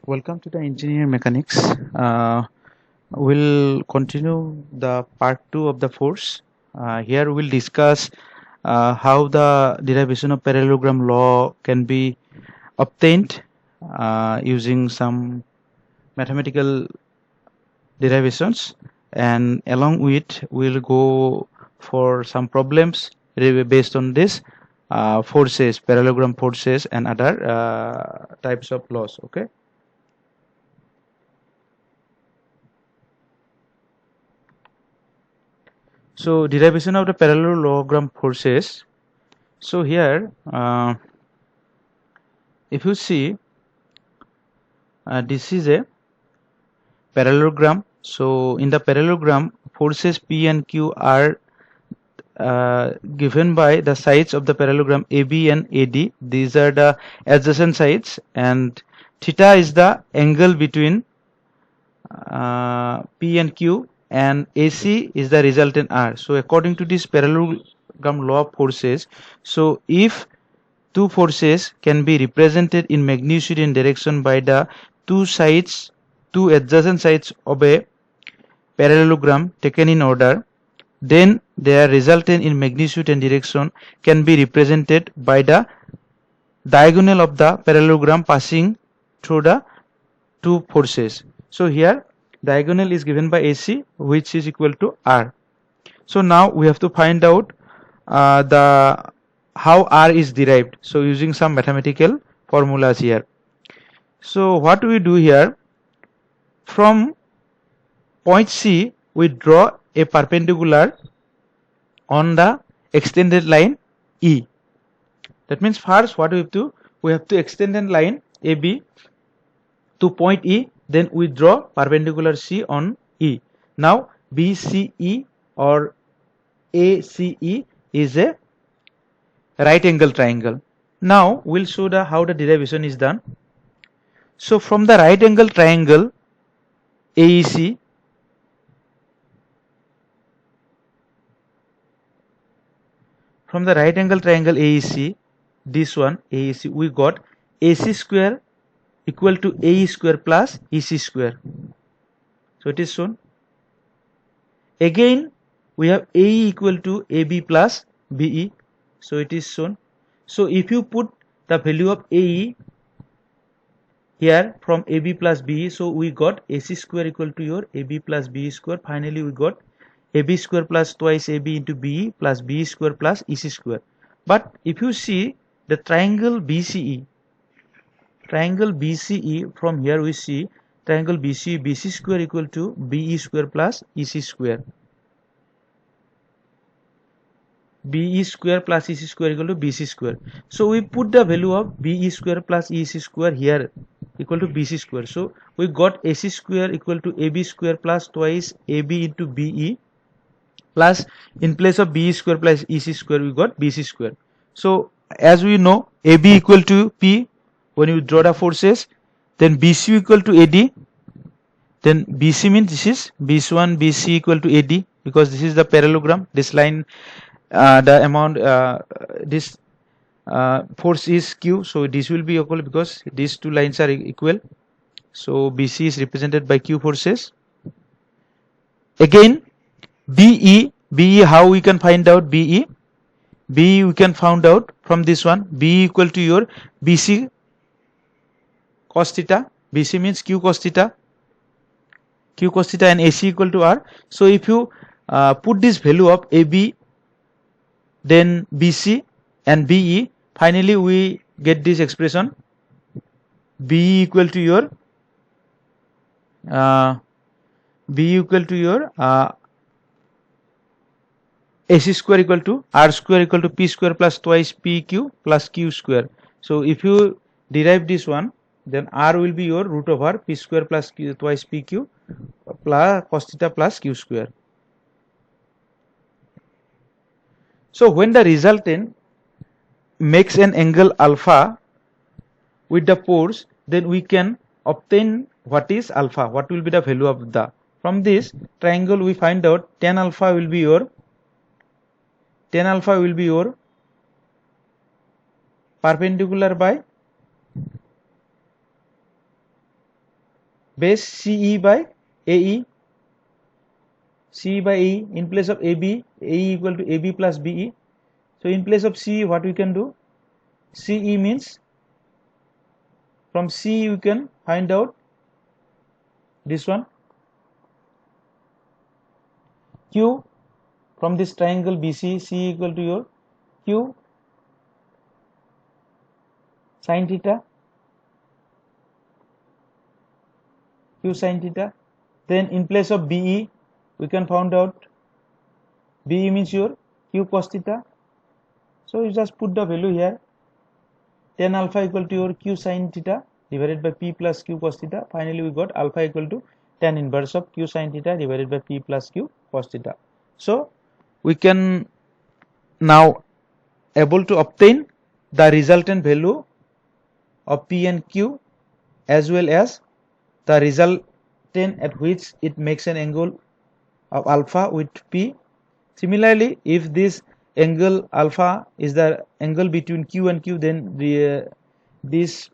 Welcome to the engineering mechanics. We'll continue the part 2 of the course. Here we'll discuss how the derivation of parallelogram law can be obtained using some mathematical derivations, and along with we'll go for some problems based on this forces, parallelogram forces, and other types of laws. Okay. So derivation of the parallelogram forces. So here, if you see, this is a parallelogram. So in the parallelogram, forces P and Q are given by the sides of the parallelogram AB and AD. These are the adjacent sides, and theta is the angle between P and Q, and AC is the resultant R. So according to this parallelogram law of forces, so if two forces can be represented in magnitude and direction by the two adjacent sides of a parallelogram taken in order, then their resultant in magnitude and direction can be represented by the diagonal of the parallelogram passing through the two forces. So here diagonal is given by AC, which is equal to R. So now we have to find out the how R is derived. So using some mathematical formulas here. So what we do here, from point C we draw a perpendicular on the extended line E. That means first what we have to extend a line AB to point E, then we draw perpendicular C on E. Now BCE or ACE is a right angle triangle. Now we'll show how the derivation is done. So from the right angle triangle AEC, this one AEC, we got AC square equal to AE square plus EC square. So it is shown. Again we have AE equal to AB plus BE. So it is shown. So if you put the value of AE here from AB plus BE, so we got AC square equal to your AB plus BE square. Finally we got AB square plus twice AB into BE plus BE square plus EC square. But if you see the triangle BCE, from here we see triangle BCE, BC square equal to BE square plus EC square. BE square plus EC square equal to BC square. So we put the value of BE square plus EC square here equal to BC square. So we got AC square equal to AB square plus twice AB into BE plus in place of BE square plus EC square we got BC square. So as we know, AB equal to P when you draw the forces, then BC equal to AD, then BC means this is BC1 BC equal to AD, because this is the parallelogram. This line the amount this force is Q, so this will be equal because these two lines are equal. So BC is represented by Q forces. Again BE, how we can find out BE we can find out from this one. BE equal to your BC cos theta. BC means Q cos theta, and AC equal to R. So if you put this value of AB, then BC and BE, finally we get this expression BE equal to your AC square equal to R square equal to P square plus twice PQ plus Q square. So if you derive this one, then R will be your root over P square plus Q twice PQ plus cos theta plus Q square. So when the resultant makes an angle alpha with the force, then we can obtain what is alpha, what will be the value of the, from this triangle we find out tan alpha will be your perpendicular by base CE by AE. CE by AE, in place of AB, AE equal to AB plus BE. So in place of CE, what we can do? CE means, from CE you can find out this one, Q, from this triangle BC, C equal to your Q sin theta, Q sin theta. Then in place of BE, we can find out BE means your Q cos theta. So you just put the value here, tan alpha equal to your Q sin theta divided by P plus Q cos theta. Finally we got alpha equal to tan inverse of Q sin theta divided by P plus Q cos theta. So we can now able to obtain the resultant value of P and Q, as well as the resultant at which it makes an angle of alpha with P. Similarly, if this angle alpha is the angle between Q and Q, then this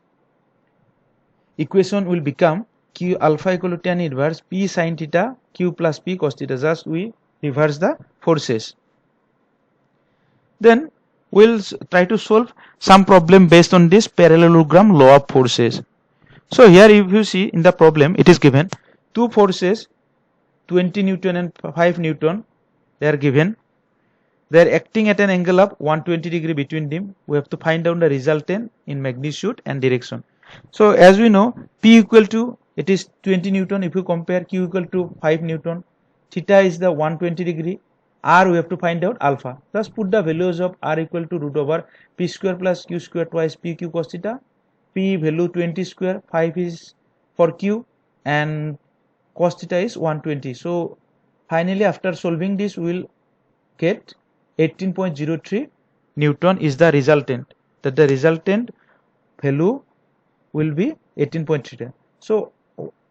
equation will become Q alpha equal to tan inverse P sin theta Q plus P cos theta. Thus we reverse the forces. Then we'll try to solve some problem based on this parallelogram law of forces. So here if you see in the problem, it is given two forces 20 Newton and 5 Newton, they are given. They are acting at an angle of 120 degree between them. We have to find out the resultant in magnitude and direction. So as we know, P equal to, it is 20 Newton. If you compare Q equal to 5 Newton, theta is the 120 degree. R we have to find out alpha. Thus put the values of R equal to root over P square plus Q square twice P Q cos theta. P value 20 square, 5 is for Q, and cos theta is 120. So finally after solving this we will get 18.03 Newton is the resultant. That the resultant value will be 18.3. So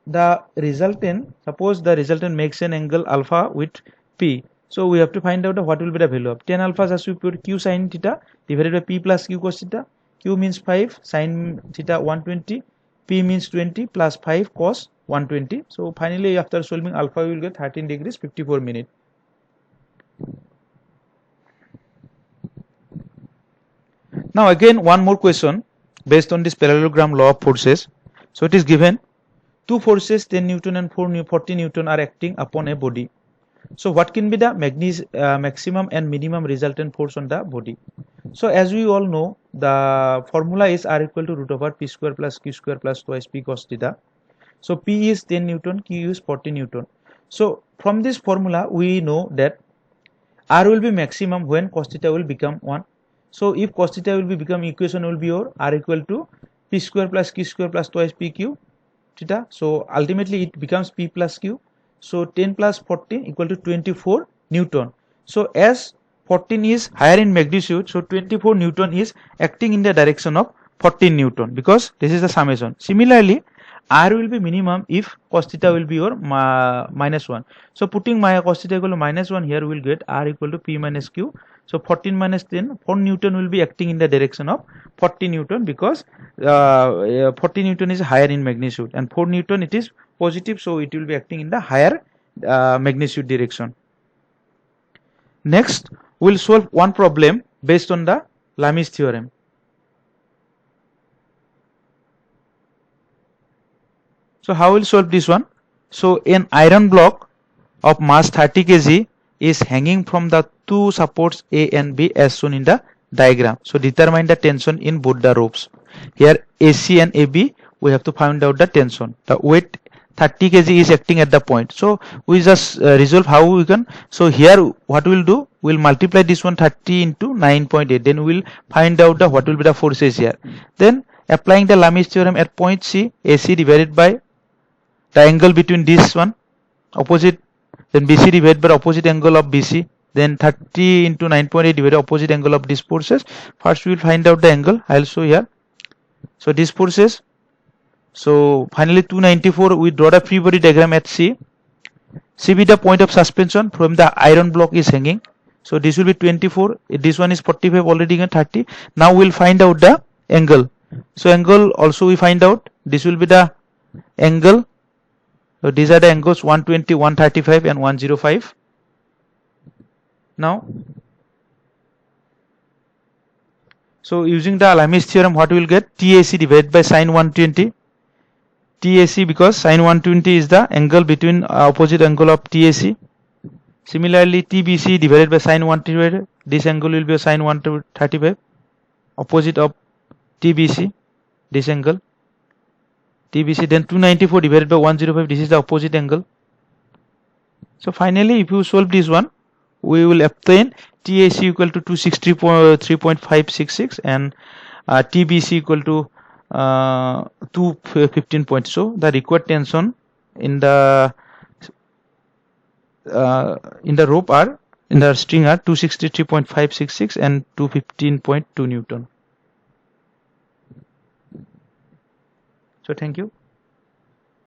the resultant, suppose the resultant makes an angle alpha with P. So we have to find out what will be the value of tan alpha, as we put Q sin theta divided by P plus Q cos theta. Q means 5, sin theta 120, P means 20 plus 5 cos 120. So finally after solving alpha we will get 13 degrees 54 minutes. Now again one more question based on this parallelogram law of forces. So it is given two forces 10 Newton and 40 Newton are acting upon a body. So what can be the maximum and minimum resultant force on the body? So as we all know, the formula is R equal to root over P square plus Q square plus twice P cos theta. So P is 10 Newton, Q is 40 Newton. So from this formula we know that R will be maximum when cos theta will become 1. So if cos theta will become, equation will be your R equal to P square plus Q square plus twice P Q theta. So ultimately it becomes P plus Q. So 10 plus 14 equal to 24 Newton. So as 14 is higher in magnitude, so 24 Newton is acting in the direction of 14 Newton, because this is the summation. Similarly, R will be minimum if cos theta will be your minus 1. So putting my cos theta equal to minus 1 here, we will get R equal to P minus Q. So 14 minus 10, 4 Newton will be acting in the direction of 40 Newton, because 40 Newton is higher in magnitude and 4 Newton it is positive, so it will be acting in the higher magnitude direction. Next, we will solve one problem based on the Lami's theorem. So how we will solve this one? So an iron block of mass 30 kg is hanging from the two supports A and B as shown in the diagram. So determine the tension in both the ropes. Here AC and AB, we have to find out the tension. The weight 30 kg is acting at the point. So we just resolve how we can. So here what we will do, we will multiply this one 30 into 9.8. Then we will find out the what will be the forces here. Then applying the Lami's theorem at point C, AC divided by the angle between this one opposite, then BC divided by opposite angle of BC, then 30 into 9.8 divided by opposite angle of these forces. First we will find out the angle. I will show here. So these forces. So finally 294, we draw the free body diagram at C. C be the point of suspension from the iron block is hanging. So this will be 24. This one is 45 already and 30. Now we will find out the angle. So angle also we find out. This will be the angle So these are the angles 120, 135 and 105. Now, so using the Al-Hamis theorem, what we will get? TAC divided by sine 120. TAC, because sine 120 is the angle between opposite angle of TAC. Similarly, TBC divided by sine 135. This angle will be a sine 135, opposite of TBC. This angle TBC. Then 294 divided by 105. This is the opposite angle. So finally, if you solve this one, we will obtain TAC equal to 263.566 and TBC equal to 215 points. So the required tension in the rope are, in the string are 263.566 and 215.2 Newton. So thank you.